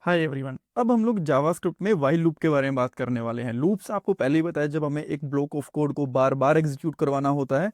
Hi everyone. अब हम लोग जावास्क्रिप्ट में वाइल लूप के बारे में बात करने वाले हैं। लूप्स आपको पहले ही बताया, जब हमें एक ब्लॉक ऑफ कोड को बार बार एग्जीक्यूट करवाना होता है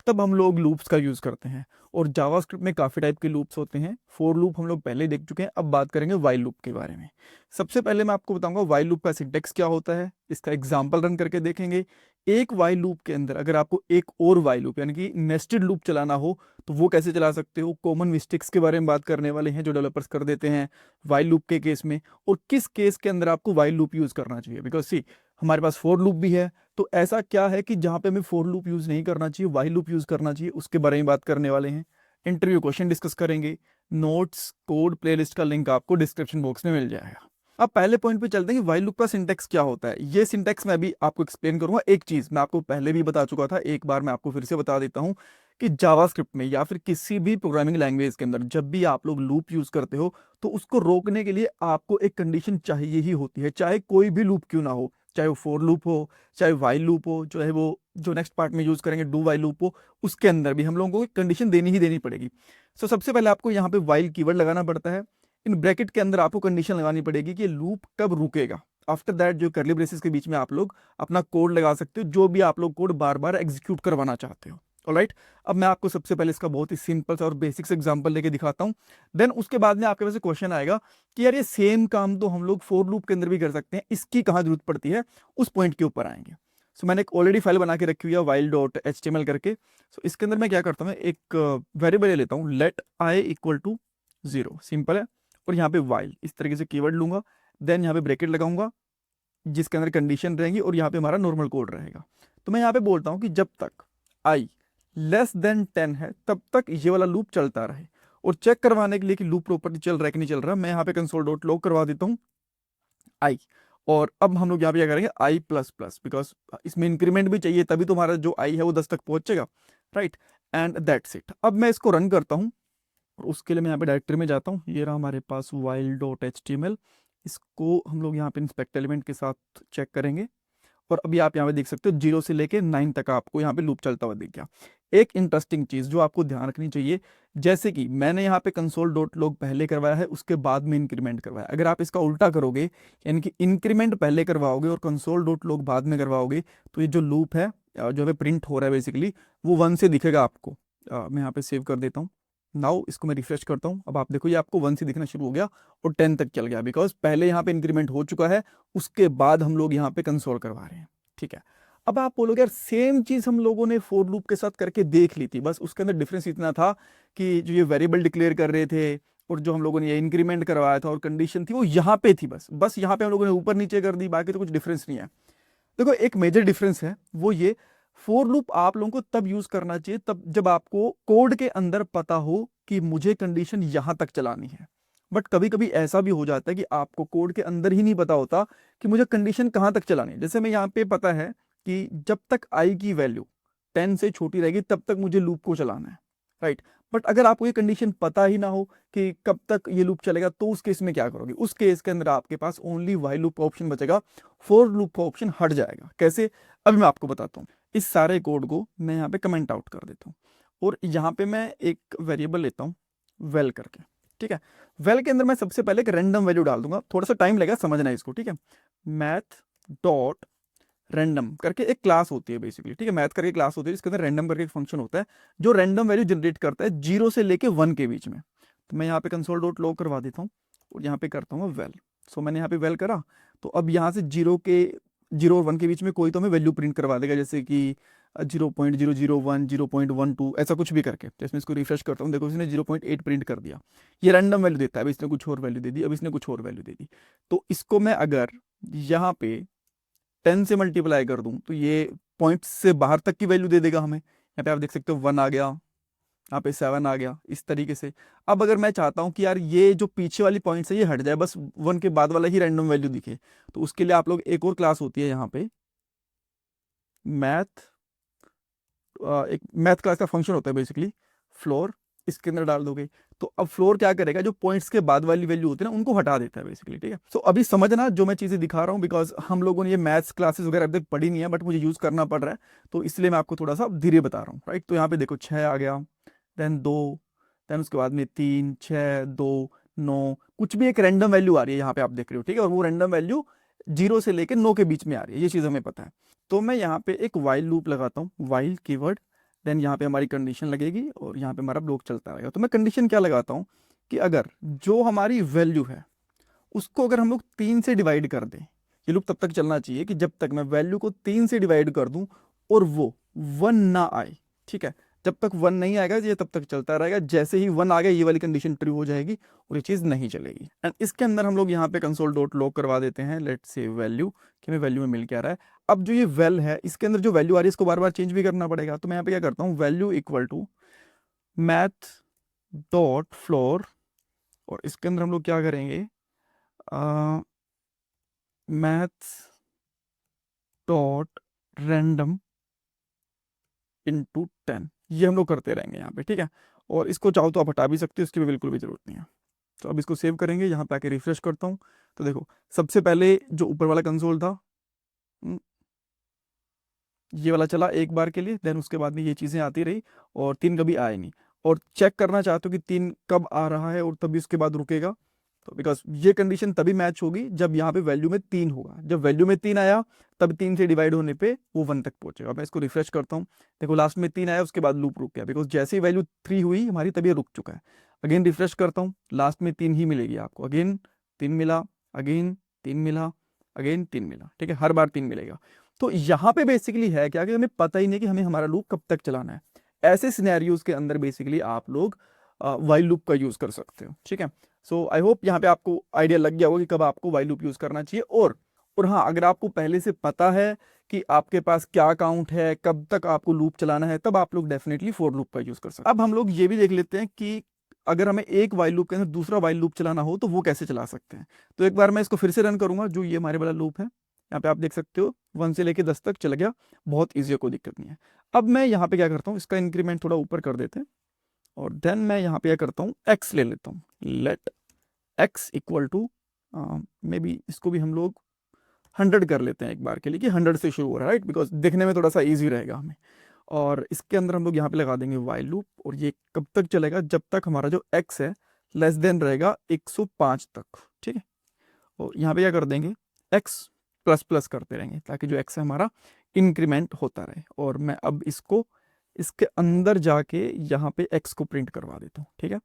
तब हम लोग लूप्स का यूज़ करते हैं। और जावास्क्रिप्ट में काफ़ी टाइप के लूप्स होते हैं। फॉर लूप हम लोग पहले ही देख चुके हैं, अब बात करेंगे वाइल लूप के बारे में। सबसे पहले मैं आपको बताऊंगा वाइल लूप का सिंटेक्स क्या होता है, इसका एग्जाम्पल रन करके देखेंगे। एक वाइल लूप के अंदर अगर आपको एक और वाइल लूप यानी कि नेस्टेड लूप चलाना हो तो वो कैसे चला सकते हो। कॉमन मिस्टेक्स के बारे में बात करने वाले हैं जो डेवलपर्स कर देते हैं वाइल लूप के केस में, और किस केस के अंदर आपको वाइल लूप यूज करना चाहिए। बिकॉज सी, हमारे पास फोर लूप भी है, तो ऐसा क्या है कि जहां पे हमें फोर लूप यूज नहीं करना चाहिए, वाइल लूप यूज करना चाहिए, उसके बारे में बात करने वाले हैं। इंटरव्यू क्वेश्चन डिस्कस करेंगे। नोट्स कोड प्लेलिस्ट का लिंक आपको डिस्क्रिप्शन बॉक्स में मिल जाएगा। अब पहले पॉइंट पे चलते हैं कि वाइल लूप का सिंटेक्स क्या होता है। ये सिंटेक्स मैं अभी आपको एक्सप्लेन करूंगा। एक चीज मैं आपको पहले भी बता चुका था, एक बार मैं आपको फिर से बता देता हूँ कि जावास्क्रिप्ट में या फिर किसी भी प्रोग्रामिंग लैंग्वेज के अंदर जब भी आप लोग लूप यूज करते हो तो उसको रोकने के लिए आपको एक कंडीशन चाहिए ही होती है, चाहे कोई भी लूप क्यों ना हो। चाहे वो फोर लूप हो, चाहे वाइल लूप हो, चाहे वो जो नेक्स्ट पार्ट में यूज करेंगे डू वाइल लूप हो, उसके अंदर भी हम लोगों को कंडीशन देनी ही देनी पड़ेगी। सबसे पहले आपको यहाँ पे वाइल कीवर्ड लगाना पड़ता है। इन ब्रैकेट के अंदर आपको कंडीशन लगानी पड़ेगी कि लूप कब रुकेगा। आफ्टर दैट जो कर्ली ब्रेसेस के बीच में आप लोग अपना कोड लगा सकते हो, जो भी आप लोग कोड बार बार एग्जीक्यूट करवाना चाहते हो। ऑलराइट, अब मैं आपको सबसे पहले इसका बहुत ही सिंपल सा और बेसिक्स एग्जांपल लेके दिखाता हूँ। देन उसके बाद में आपके पास क्वेश्चन आएगा कि यार ये सेम काम तो हम लोग फोर लूप के अंदर भी कर सकते हैं, इसकी कहाँ जरूरत पड़ती है, उस पॉइंट के ऊपर आएंगे। सो मैंने एक ऑलरेडी फाइल बना के रखी हुई है while.html करके। सो इसके अंदर मैं क्या करता हूँ, एक वेरिएबल ले लेता हूँ, let i equal to 0, simple है। और यहाँ पे वाइल इस तरीके से कीवर्ड लूंगा, देन यहाँ पे ब्रैकेट लगाऊंगा जिसके अंदर कंडीशन रहेंगी और यहाँ पे हमारा नॉर्मल कोड रहेगा। तो मैं यहाँ पे बोलता हूँ कि जब तक आई <<10 है तब तक ये वाला लूप चलता रहे। और चेक करवाने के लिए कि लूप प्रॉपर्ली चल रहा है कि नहीं चल रहा, मैं यहाँ पे कंसोल डॉट लॉग करवा देता हूँ आई। और अब हम लोग यहाँ पे क्या करेंगे, आई प्लस प्लस, बिकॉज इसमें इंक्रीमेंट भी चाहिए, तभी तो हमारा जो आई है वो 10 तक पहुंचेगा। Right, and that's it. अब मैं इसको रन करता हूँ और उसके लिए मैं यहाँ पे डायरेक्टरी में जाता हूँ। ये रहा हमारे पास while.html। इसको हम लोग यहाँ पे इंस्पेक्ट एलिमेंट के साथ चेक करेंगे। और अभी आप यहाँ पे देख सकते हो 0 से लेके 9 तक आपको यहाँ पे लूप चलता हुआ दिख गया। एक इंटरेस्टिंग चीज जो आपको ध्यान रखनी चाहिए, जैसे कि मैंने यहाँ पे कंसोल डॉट लॉग पहले करवाया है, उसके बाद में इंक्रीमेंट करवाया। अगर आप इसका उल्टा करोगे, यानी कि इंक्रीमेंट पहले करवाओगे और कंसोल डॉट लॉग बाद में करवाओगे, तो ये जो लूप है जो है प्रिंट हो रहा है बेसिकली, वो 1 से दिखेगा आपको। मैं यहाँ पे सेव कर देता हूँ। नाउ इसको मैं रिफ्रेश करता हूँ, अब आप देखो ये आपको 1 से दिखना शुरू हो गया और 10 तक चल गया, बिकॉज पहले यहाँ पे इंक्रीमेंट हो चुका है, उसके बाद हम लोग यहाँ पे कंसोल करवा रहे हैं। ठीक है, अब आप बोलोगे यार सेम चीज हम लोगों ने फोर लूप के साथ करके देख ली थी, बस उसके अंदर डिफरेंस इतना था कि जो ये वेरिएबल डिक्लेयर कर रहे थे और जो हम लोगों ने ये इंक्रीमेंट करवाया था और कंडीशन थी वो यहाँ पे थी, बस बस यहाँ पे हम लोगों ने ऊपर नीचे कर दी, बाकी तो कुछ डिफरेंस नहीं है। देखो एक मेजर डिफरेंस है, वो ये, फोर लूप आप लोगों को तब यूज करना चाहिए तब जब आपको कोड के अंदर पता हो कि मुझे कंडीशन यहां तक चलानी है। बट कभी कभी ऐसा भी हो जाता है कि आपको कोड के अंदर ही नहीं पता होता कि मुझे कंडीशन कहां तक चलानी है। जैसे मैं यहाँ पे पता है कि जब तक आई की वैल्यू 10 से छोटी रहेगी तब तक मुझे लूप को चलाना है। राइट, बट अगर आपको ये कंडीशन पता ही ना हो कि कब तक ये लूप चलेगा, तो उस केस में क्या करोगे, उस केस के अंदर आपके पास ओनली वाइल लूप का ऑप्शन बचेगा, फोर लूप का ऑप्शन हट जाएगा। कैसे, अभी मैं आपको बताता हूँ। इस सारे कोड को मैं यहाँ पे कमेंट आउट कर देता हूँ और यहाँ पे मैं एक वेरिएबल लेता हूँ वेल करके। ठीक है, वेल के अंदर मैं सबसे पहले एक रैंडम वैल्यू डाल दूंगा, थोड़ा सा टाइम लगेगा समझना है इसको। ठीक है, मैथ डॉट रैंडम करके एक क्लास होती है बेसिकली। ठीक है, मैथ करके क्लास होती है जिसके अंदर रैंडम करके एक फंक्शन होता है जो रैंडम वैल्यू जनरेट करता है 0 से लेके 1 के बीच में। तो मैं यहाँ पे कंसोल डॉट लॉग करवा देता हूँ और यहाँ पे करता हूँ वेल। सो मैंने यहाँ पे वेल करा, तो अब यहाँ से 0 और 1 के बीच में कोई तो हमें वैल्यू प्रिंट करवा देगा, जैसे कि 0.001, 0.12, ऐसा कुछ भी करके। तो इसमें इसको रिफ्रेश करता हूँ, देखो इसने 0.8 प्रिंट कर दिया। ये रैंडम वैल्यू देता है, अब इसने कुछ और वैल्यू दे दी, अब इसने कुछ और वैल्यू दे दी। तो इसको मैं अगर यहाँ पे 10 से मल्टीप्लाई कर दूं तो ये पॉइंट से बाहर तक की वैल्यू दे देगा हमें। यहाँ पे आप देख सकते हो 1 आ गया, यहाँ पे 7 आ गया, इस तरीके से। अब अगर मैं चाहता हूँ कि यार ये जो पीछे वाली पॉइंट है ये हट जाए, बस 1 के बाद वाला ही रैंडम वैल्यू दिखे, तो उसके लिए आप लोग एक और क्लास होती है यहाँ पे मैथ, एक मैथ क्लास का फंक्शन होता है बेसिकली फ्लोर, इसके अंदर डाल दोगे। तो अब फ्लोर क्या करेगा, जो पॉइंट्स के बाद वाली वैल्यू होती है ना उनको हटा देता है बेसिकली। ठीक है, सो अभी समझना जो मैं चीजें दिखा रहा हूँ, बिकॉज हम लोगों ने ये मैथ्स क्लासेस वगैरह अभी तक पढ़ी नहीं है, बट मुझे यूज करना पड़ रहा है, तो इसलिए मैं आपको थोड़ा सा धीरे बता रहा हूँ। राइट, तो यहाँ पे देखो 6 आ गया, देन 2, देन उसके बाद में 3, 6, 2, 9, कुछ भी एक रैंडम वैल्यू आ रही है यहाँ पे आप देख रहे हो, ठीक है, और वो रैंडम वैल्यू 0 से लेके 9 के बीच में आ रही है, ये चीज़ हमें पता है। तो मैं यहाँ पे एक वाइल लूप लगाता हूँ, वाइल कीवर्ड, देन यहाँ पे हमारी कंडीशन लगेगी और यहाँ पे हमारा ब्लॉक चलता रहेगा। तो मैं कंडीशन क्या लगाता हूँ कि अगर जो हमारी वैल्यू है उसको अगर हम लोग 3 से डिवाइड कर दें, ये लूप तब तक चलना चाहिए कि जब तक मैं वैल्यू को 3 से डिवाइड कर दूं और वो 1 ना आए, ठीक है, जब तक 1 नहीं आएगा ये तब तक चलता रहेगा, जैसे ही 1 आ गया ये वाली कंडीशन ट्रू हो जाएगी और ये चीज़ नहीं चलेगी। एंड इसके अंदर हम लोग यहाँ पे कंसोल डॉट लॉग करवा देते हैं, लेट्स से वैल्यू, कि हमें वैल्यू में मिल क्या रहा है। अब जो ये वेल है इसके अंदर जो वैल्यू आ रही है इसको बार बार चेंज भी करना पड़ेगा, तो मैं यहाँ पे क्या करता हूँ, value equal to math dot floor, और इसके अंदर हम लोग क्या करेंगे, मैथ्स डॉट रैंडम इंटू 10, ये हम लोग करते रहेंगे यहाँ पे, ठीक है। और इसको चाहो तो आप हटा भी सकते हो, इसकी भी बिल्कुल भी जरूरत नहीं है। तो अब इसको सेव करेंगे, यहाँ पे आके रिफ्रेश करता हूँ, तो देखो सबसे पहले जो ऊपर वाला कंसोल था ये वाला चला एक बार के लिए, देन उसके बाद में ये चीज़ें आती रही और 3 कभी आए नहीं। और चेक करना चाहते हो कि 3 कब आ रहा है और तभी उसके बाद रुकेगा, तो बिकॉज ये कंडीशन तभी मैच होगी जब यहाँ पे वैल्यू में 3 होगा, जब वैल्यू में 3 आया तब 3 से डिवाइड होने पे वो 1 तक पहुंचेगा। मैं इसको रिफ्रेश करता हूँ, देखो लास्ट में 3 आया उसके बाद लूप रुक गया, बिकॉज जैसे ही वैल्यू 3 हुई हमारी तभी ये रुक चुका है। अगेन रिफ्रेश करता हूँ, लास्ट में 3 ही मिलेगी आपको, अगेन 3 मिला, अगेन 3 मिला, अगेन 3 मिला, ठीक है, हर बार 3 मिलेगा। तो यहाँ पे बेसिकली है क्या कि हमें पता ही नहीं कि हमें हमारा लूप कब तक चलाना है। ऐसे सिनेरियोज के अंदर बेसिकली आप लोग वाइल लूप का यूज कर सकते हो, ठीक है। सो आई होप यहाँ पे आपको आइडिया लग गया होगा कि कब आपको वाइल लूप यूज करना चाहिए। और हाँ, अगर आपको पहले से पता है कि आपके पास क्या काउंट है, कब तक आपको लूप चलाना है, तब आप लोग डेफिनेटली फॉर लूप का यूज कर सकते हैं। अब हम लोग ये भी देख लेते हैं कि अगर हमें एक वाइल लूप के अंदर दूसरा वाइल लूप चलाना हो तो वो कैसे चला सकते हैं। तो एक बार मैं इसको फिर से रन करूंगा, जो ये हमारे वाला लूप है, यहाँ पे आप देख सकते हो 1 से लेके 10 तक चला गया, बहुत ईजी है, कोई दिक्कत नहीं है। अब मैं यहाँ पे क्या करता हूँ, इसका इंक्रीमेंट थोड़ा ऊपर कर देते हैं और देन मैं यहाँ पे क्या करता हूँ, x ले लेता हूँ, let x equal to, maybe इसको भी हम लोग 100 कर लेते हैं एक बार के लिए, कि 100 से शुरू हो रहा है, राइट, बिकॉज देखने में थोड़ा सा ईजी रहेगा हमें। और इसके अंदर हम लोग यहाँ पे लगा देंगे वाइल लूप, और ये कब तक चलेगा, जब तक हमारा जो x है लेस देन रहेगा 105 तक, ठीक है। और यहाँ पे क्या कर देंगे, x प्लस प्लस करते रहेंगे ताकि जो x है हमारा इंक्रीमेंट होता रहे। और मैं अब इसको इसके अंदर जाके यहाँ पे x को प्रिंट करवा देता हूँ, ठीक है।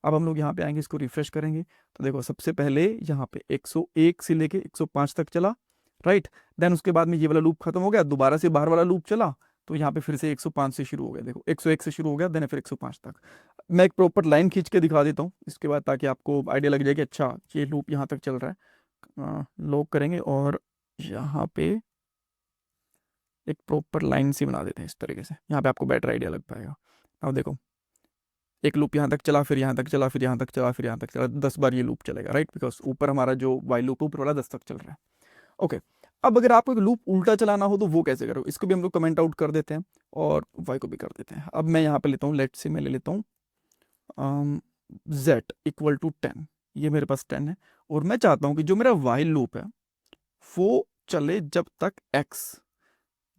अब हम लोग यहाँ पे आएंगे, इसको रिफ्रेश करेंगे, तो देखो सबसे पहले यहाँ पे 101 से लेके 105 तक चला, राइट। देन उसके बाद में ये वाला लूप खत्म हो गया, दोबारा से बाहर वाला लूप चला, तो यहाँ पे फिर से 105 से शुरू हो गया, देखो 101 से शुरू हो गया, देन फिर 105 तक। मैं एक प्रॉपर लाइन खींच के दिखा देता हूँ इसके बाद, ताकि आपको आइडिया लग जाए कि अच्छा ये लूप यहाँ तक चल रहा है। लॉक करेंगे और यहाँ पे एक प्रॉपर लाइन सी बना देते हैं इस तरीके से, यहाँ पे आपको बेटर आइडिया लग पाएगा। अब देखो एक लूप यहाँ तक चला, फिर यहाँ तक चला, फिर यहाँ तक चला, फिर यहाँ तक चला, 10 बार ये लूप चलेगा, राइट, बिकॉज ऊपर हमारा जो वाइल लूप ऊपर वाला 10 तक चल रहा है। ओके, अब अगर आपको एक लूप उल्टा चलाना हो तो वो कैसे करो, इसको भी हम लोग कमेंट आउट कर देते हैं और वाई को भी कर देते हैं। अब मैं यहाँ पे लेता हूँ, लेट से मैं ले लेता हूँ z इक्वल टू 10, ये मेरे पास 10 है, और मैं चाहता हूँ कि जो मेरा वाइल लूप है वो चले जब तक x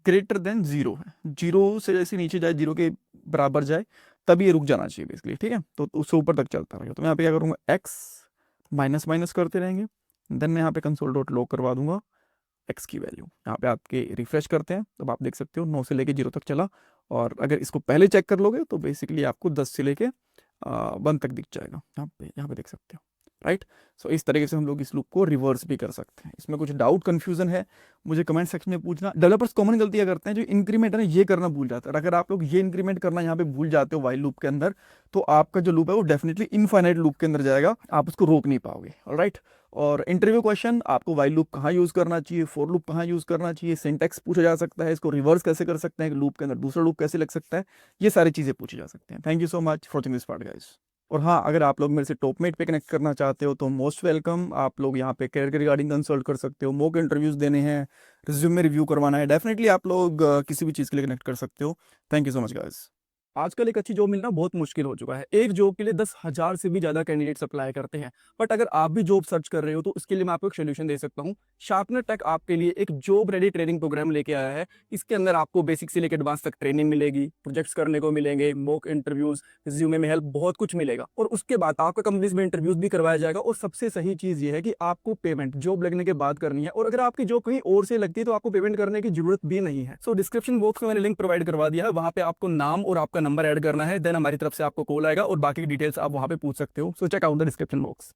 ग्रेटर देन 0 है, 0 से जैसे नीचे जाए, 0 के बराबर जाए, तभी ये रुक जाना चाहिए बेसिकली, ठीक है। तो उससे ऊपर तक चलता रहेगा। तो मैं यहाँ पे क्या करूँगा, x माइनस माइनस करते रहेंगे, देन मैं यहाँ पे कंसोल डॉट लॉग करवा दूंगा x की वैल्यू। यहाँ पे आपके रिफ्रेश करते हैं तो आप देख सकते हो 9 से लेके 0 तक चला, और अगर इसको पहले चेक कर लोगे तो बेसिकली आपको 10 से लेके 1 तक दिख जाएगा, यहाँ पे देख सकते हो, राइट। सो इस तरीके से हम लोग इस लूप को रिवर्स भी कर सकते हैं। इसमें कुछ डाउट कंफ्यूजन है मुझे कमेंट सेक्शन में पूछना। डेवलपर्स कॉमन गलतियां करते हैं, जो इंक्रीमेंट है ना ये करना भूल जाता है। अगर आप लोग ये इंक्रीमेंट करना यहाँ पे भूल जाते हो वाइल लूप के अंदर, तो आपका जो लूप है वो डेफिनेटली इनफाइनाइट लूप के अंदर जाएगा, आप उसको रोक नहीं पाओगे, ऑलराइट। और इंटरव्यू क्वेश्चन, आपको वाइल लूप कहाँ यूज करना चाहिए, फॉर लूप कहाँ यूज करना चाहिए, सिंटैक्स पूछा जा सकता है, इसको रिवर्स कैसे कर सकते हैं, लूप के अंदर दूसरा लूप कैसे लग सकता है, ये सारी चीजें पूछी जा सकते हैं। Thank you so much for watching this part guys. और हाँ, अगर आप लोग मेरे से टॉपमेट पे कनेक्ट करना चाहते हो तो मोस्ट वेलकम, आप लोग यहाँ पे करियर के रिगार्डिंग कंसल्ट कर सकते हो, मॉक इंटरव्यूज देने हैं, रिज्यूमे रिव्यू करवाना है, डेफिनेटली आप लोग किसी भी चीज़ के लिए कनेक्ट कर सकते हो। Thank you so much guys. आजकल एक अच्छी जॉब मिलना बहुत मुश्किल हो चुका है। एक जॉब के लिए 10,000 से भी ज़्यादा कैंडिडेट्स अप्लाई करते हैं। बट अगर आप भी जॉब सर्च कर रहे हो तो उसके लिए मैं आपको एक सॉल्यूशन दे सकता हूँ। शार्पनर टेक आपके लिए एक जॉब रेडी ट्रेनिंग प्रोग्राम लेके आया है। इसके अंदर आपको बेसिक से लेकर एडवांस तक ट्रेनिंग मिलेगी, प्रोजेक्ट्स करने को मिलेंगे, मॉक इंटरव्यूज, रिज्यूमे में हेल्प, बहुत कुछ मिलेगा। और उसके बाद आपका कंपनीज में इंटरव्यूज भी करवाया जाएगा। और सबसे सही चीज़ ये है कि आपको पेमेंट जॉब लगने के बाद करनी है, और अगर आपकी जॉब कहीं और से लगती है तो आपको पेमेंट करने की जरूरत भी नहीं है। सो डिस्क्रिप्शन बॉक्स में मैंने लिंक प्रोवाइड करवा दिया है, वहां पे आपको नाम और आपका नंबर ऐड करना है, देन हमारी तरफ से आपको कॉल आएगा और बाकी डिटेल्स आप वहां पे पूछ सकते हो। So check out the description box.